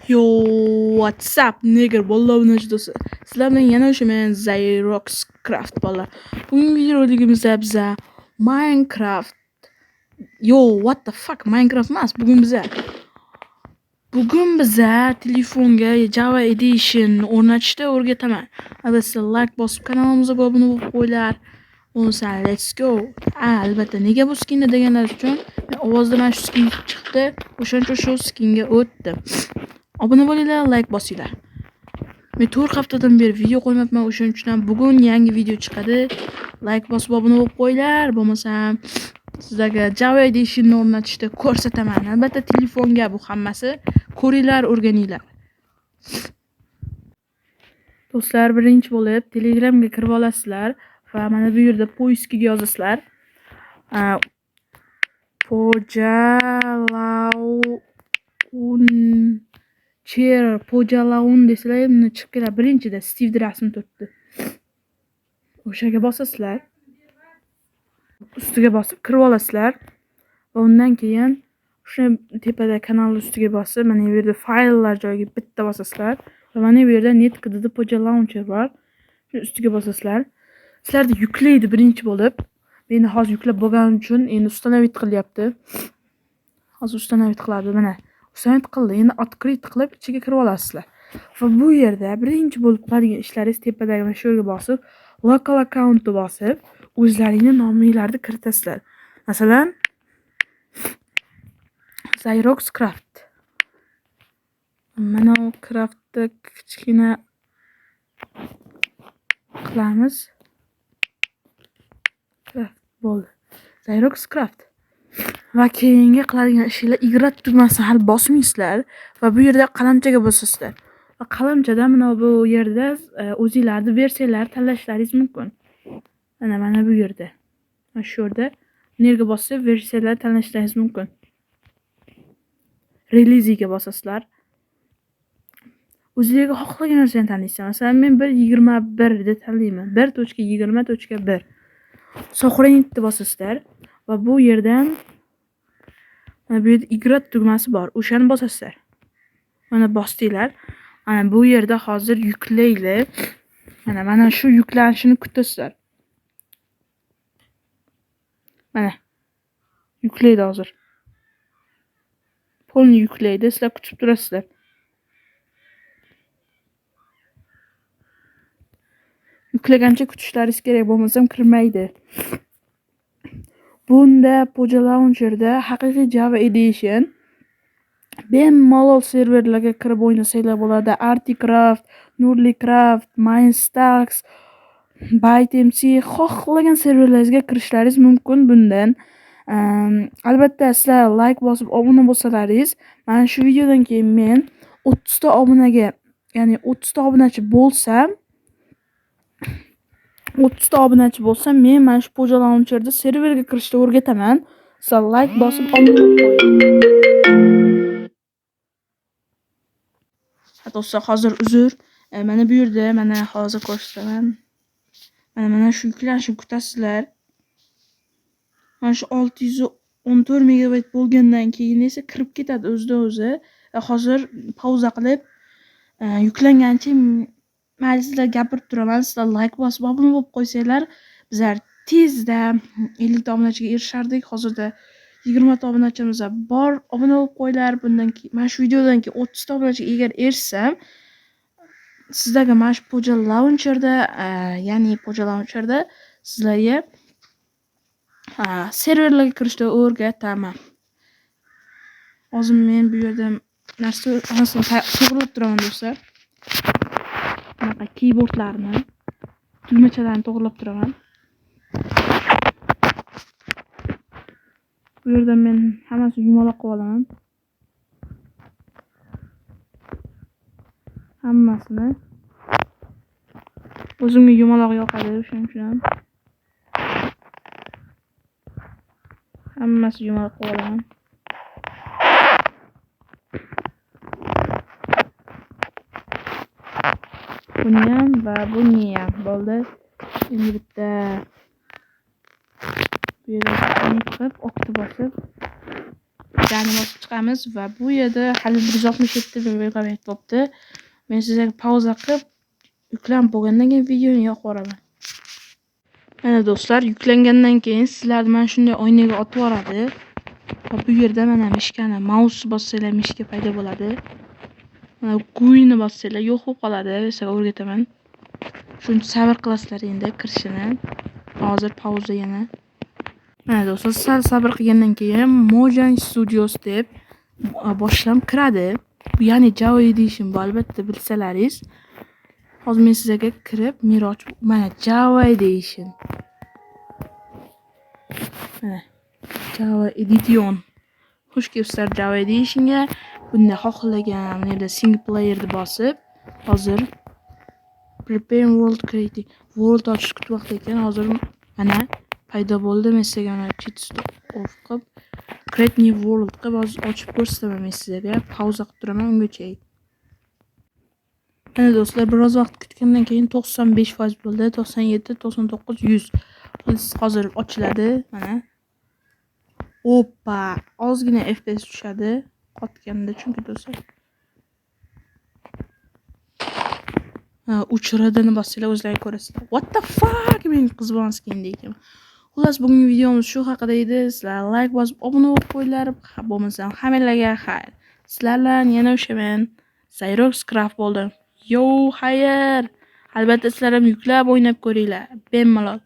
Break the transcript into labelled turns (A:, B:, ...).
A: Yo, what's up, nigger? Vallahi bu do'stlar. Sizlar bilan yana o'sha men Xeroxcraft bolalar. Bugungi videoroligimizda biza Minecraft. Yo, what the fuck? Minecraft emas. Bugun biza telefonga Java Edition o'rnatishda o'rgataman. Albatta, like bosib kanalimizga obuna bo'lib qo'yinglar. Unsa, let's go. Albatta, nega bu skinni deganlar uchun men ovozda mana shu skin chiqdi. O'shancha shu skinga o'tdim. Obuna bo'linglar, like bosinglar. Men 4 haftadan beri video qo'ymabman, o'shaning uchun ham bugun yangi video chiqadi. Like bosib obuna bo'lib qo'yinglar, bo'lmasam sizlarga Java Edition o'rnatishda ko'rsataman. Albatta telefonga bu hammasi. Ko'ringlar, o'rganinglar. Do'stlar, birinchi bo'lib Telegramga kirib olasizlar va mana bu yerda poiskiga yozasizlar. Pojalaun desizlar, buni chiqib keladi. Birinchida Steve rasmi turibdi. O'shaga bosasizlar. Ustiga bosib kirib olasizlar. Va undan keyin o'sha tepada kanal ustiga bosib, mana bu yerda fayllar joyiga bitta bosasizlar. Va mana bu yerda Netcode Poja Launcher bor. Shuni ustiga bosasizlar. Sizlarda yuklaydi birinchi bo'lib. Meni hozir yuklab bo'lganim uchun endi uстановить qilyapti. Hozir uстановить qiladi, mana. Uстановить qildi. Endi открыть qilib ichiga kirib olasizlar. Va bu yerda birinchi bo'lib qiladigan ishlaringiz tepadagi mana shu yerga bosib, local accountni bosib, o'zlaringning nominglarni kiritasizlar. Masalan, Xeroxcraft. Mana bu craftni kichkina qilamiz. Craft bo'ldi. Xeroxcraft. Va keyingi qiladigan ishinglar igrat tugmasini hal bosmaysizlar va bu yerda qalamchaga bosasizlar. Va qalamchada mana bu yerda o'zingizlarning versiyalar tanlashlaringiz mumkin. Mana bu yerda. Mana shu yerda nerga bosib versiyalar tanlashlaringiz mumkin. Release'ga bosasizlar. O'zingizga xohlagan narsani tanlaysiz. Masalan, men 1.21 deb tanlayman. 1.20.1. Saqlanishni bosasizlar va bu yerdan mana bu yerda igrat tugmasi bor. O'shani bosasizlar. Mana bosdinglar. Mana bu yerda hozir yuklaydi. Mana shu yuklanishini kutasizlar. Mana yuklaydi hozir. Polni yuklaydi, sizlar kutib turasizlar. Yuklagancha kutishlaringiz kerak, bo'lmasam kirmaydi. Bunda Poja Launcherda haqiqiy Java Edition bemalol serverlarga kirib o'ynasanglar bo'ladi. Articraft, Nurlicraft, Minestax, ByteMC xohlagan serverlaringizga kirishlaringiz mumkin bundan. Albatta sizlar like bosib obuna bo'lsalaringiz, mana shu videodan keyin men 30 ta obunaga, ya'ni 30 ta obunachi bo'lsam, men mana shu Poja Launcherda serverga kirishni o'rgataman. Sizlar like bosib obuna qo'ying. Do'stlar, hozir uzr. Mana bu yerda mana hozir ko'rsataman. Mana shu yuklanishni kutasizlar. Mana shu 614 megabayt bo'lgandan keyin esa kirib ketadi o'zidan o'zi. Hozir pauza qilib yuklangancha men sizlarga gapirib turaman. Sizlar like bosib obuna bo'lib qo'ysanglar, bizlar tezda 50 ta obunachiga erishardik. Hozirda 20 ta obunachimiz bor. Obuna bo'lib qo'yinglar. Bundan keyin mana shu videodan keyin 30 ta obunachiga agar erishsam, sizlarga mana shu Poja Launcherda, ya'ni Poja Launcherda sizlarga serverlarga kirishni o'rgataman. Hozir men bu yerda narsani to'g'rilab turaman do'stlar. Bunaqa keyboardlarni, tugmachalarni to'g'rilab turaman. Bu yerda men hammasini yumaloq qilib olaman. Hammasini. O'zimga yumaloq yoqadi, o'shaning uchun ham. Hammasi yumaloq qilib olaman. Buni ham va buni ham bo'ldi. Endi bitta bu yerga qilib, okni bosib videoni bosib chiqamiz va bu yerda hali 167 megabayt bo'libdi. Men sizlarga pauza qilib, yuklanib bo'lgandan keyin videoni yoqib yuboraman. Mana do'stlar, yuklangandan keyin sizlarni mana shunday oynaga otib yuboradi. Va bu yerda mana mishkani mouse bossanglar mishka paydo bo'ladi. Mana GUIni bossanglar yo'q bo'lib qoladi. Sizlarga o'rgataman. Shuni sabr qilasizlar endi kirishini. Hozir pauza yana. Mana do'stlar, sal sabr qilgandan keyin Mojang Studios deb boshlam kiradi. Bu ya'ni Java Edition bu albatta bilsalaringiz. Hozir men sizlarga kirib, Miroj mana Java Edition. Mana Java Edition. Xush kelibsizlar Java Editionga. Bunda xohlagan yerda single player deb bosib, hozir Prepare World Creating World ochish kutib vaqt ekan. Hozir mana paydo bo'ldi. Men sizlarga mana cheat off qilib Create New World qilib hozir ochib ko'rsataman men sizlarga. Pauza qilib turaman ungacha. Mana do'stlar, biroz vaqt kutgandan keyin 95% bo'ldi. 97, 99, 100. Hozir ochiladi. Mana. Oppa, ozgina FPS tushadi. Qotganda chunki do'stlar. Uchiradini bossanglar o'zlaringiz ko'rasizlar. What the fuck? Men qizbonskiin deyman. Xullas, bugungi videomiz shu haqida edi. Sizlar like bosib, obuna bo'lib qo'yinglar. Bo'lmasam hammalarga xayr. Sizlar bilan yana o'shaman. Zayrox Craft bo'ldim. Yo, xayr. Albatta sizlar ham yuklab o'ynab ko'ringlar. Bemalol.